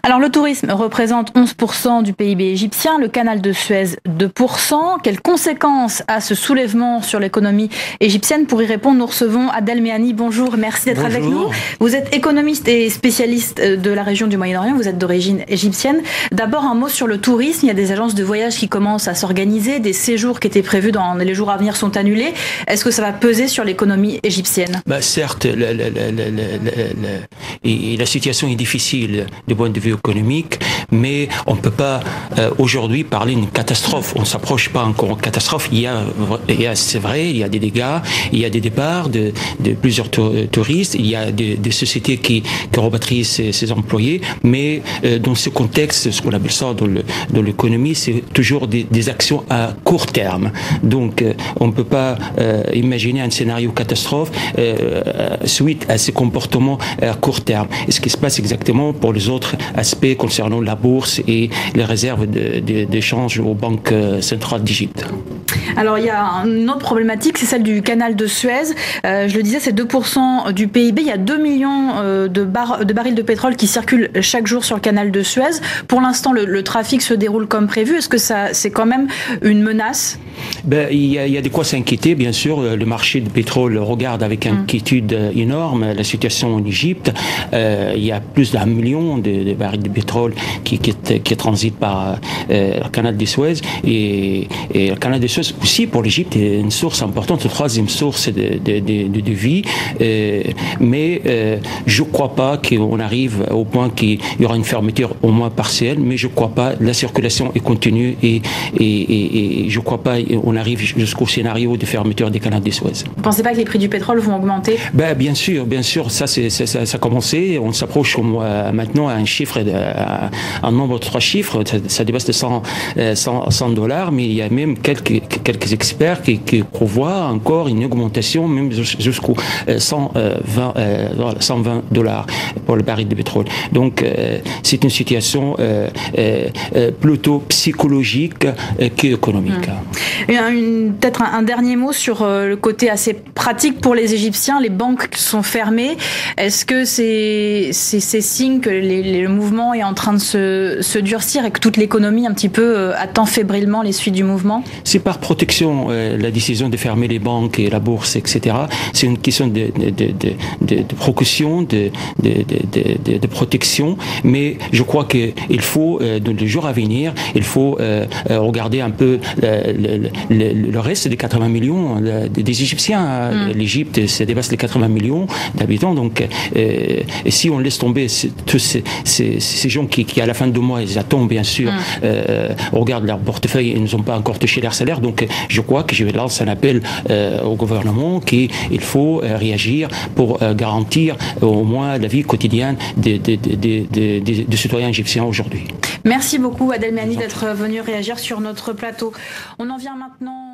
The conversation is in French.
Alors le tourisme représente 11% du PIB égyptien, le canal de Suez 2%. Quelles conséquences a ce soulèvement sur l'économie égyptienne? Pour y répondre, nous recevons Adel Mehani. Bonjour, merci d'être avec nous. Vous êtes économiste et spécialiste de la région du Moyen-Orient, vous êtes d'origine égyptienne. D'abord un mot sur le tourisme, il y a des agences de voyage qui commencent à s'organiser, des séjours qui étaient prévus dans les jours à venir sont annulés. Est-ce que ça va peser sur l'économie égyptienne? Certes, la situation est difficile du point de vue économique, mais on ne peut pas aujourd'hui parler d'une catastrophe. On ne s'approche pas encore de catastrophe. C'est vrai, il y a des dégâts, il y a des départs de plusieurs touristes, il y a des sociétés qui repatrient ses employés, mais dans ce contexte, ce qu'on appelle ça dans l'économie, c'est toujours des actions à court terme. Donc, on ne peut pas imaginer un scénario catastrophe suite à ces comportements à court terme. Et ce qui se passe exactement pour les autres aspects concernant la bourse et les réserves d'échange aux banques centrales d'Égypte. Alors il y a une autre problématique, c'est celle du canal de Suez. Je le disais, c'est 2% du PIB. Il y a 2 millions de barils de pétrole qui circulent chaque jour sur le canal de Suez. Pour l'instant, le trafic se déroule comme prévu. Est-ce que c'est quand même une menace? Il y a de quoi s'inquiéter, bien sûr. Le marché du pétrole regarde avec inquiétude énorme la situation en Égypte. Il y a plus d'1 million de barils de pétrole qui transitent par le canal de Suez. Et le canal de Suez aussi pour l'Égypte est une source importante, la troisième source de vie. Mais je ne crois pas qu'on arrive au point qu'il y aura une fermeture au moins partielle, mais je ne crois pas. La circulation est continue et je ne crois pas qu'on arrive jusqu'au scénario de fermeture des canaux de Suez. Vous ne pensez pas que les prix du pétrole vont augmenter? Bien sûr, ça a commencé. On s'approche maintenant à un chiffre, un nombre de 3 chiffres. Ça dépasse de $100, mais il y a même quelques experts qui prévoient encore une augmentation même jusqu'au $120 pour le baril de pétrole. Donc c'est une situation plutôt psychologique qu'économique. Peut-être un dernier mot sur le côté assez pratique pour les Égyptiens. Les banques sont fermées. Est-ce que c'est signe que le mouvement est en train de se durcir et que toute l'économie un petit peu attend fébrilement les suites du mouvement? C'est par protection, la décision de fermer les banques et la bourse, etc. C'est une question de précaution, de protection. Mais je crois qu'il faut, dans les jours à venir, il faut regarder un peu le reste des 80 millions des Égyptiens. L'Égypte, ça dépasse les 80 millions d'habitants. Donc, et si on laisse tomber tous ces gens qui, à la fin du mois, ils attendent, bien sûr, regardent leur portefeuille, ils n'ont pas encore touché leur salaire. Donc, je crois que je vais lancer un appel au gouvernement qu'il faut réagir pour garantir au moins la vie quotidienne des citoyens égyptiens aujourd'hui. Merci beaucoup, Adel Mehani, d'être venu réagir sur notre plateau. On en vient maintenant